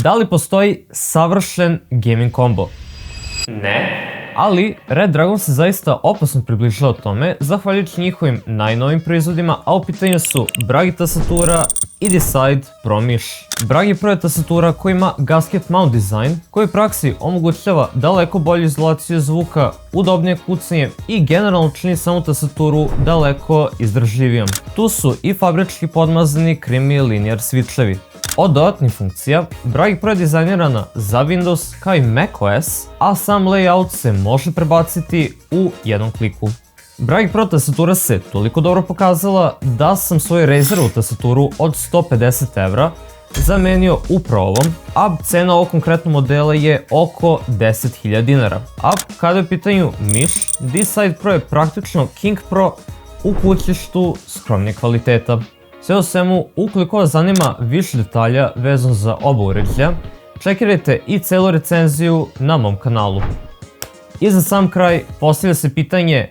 Da li postoji savršen gaming kombo? Ne. Ali Red Dragon se zaista opasno približava tome, zahvaljujući njihovim najnovim proizvodima, a u pitanju su Bragi tastatura i Decide Pro miš. Bragi Pro je tastatura koja ima gasket mount dizajn, koji u praksi omogućava daleko bolju izolaciju zvuka, udobnije kucanje i generalno čini samu tastaturu daleko izdržljivijom. Tu su i fabrički podmazani Creamy linear switchevi. Od dodatnih funkcija, Bragi Pro je dizajnirana za Windows kao i macOS, a sam layout se može prebaciti u jednom kliku. Bragi Pro tastatura se toliko dobro pokazala da sam svoju Razerovu tastaturu od 150 € zamenio upravo ovom, a cena ovog konkretnog modela je oko 10.000 dinara. A kada je u pitanju miš, Decide Pro je praktično King Pro u kućištu skromnije kvaliteta. Sve u svemu, ukoliko vas zanima više detalja vezano za oba uređaja, čekirajte i celu recenziju na mom kanalu. I za sam kraj, postavlja se pitanje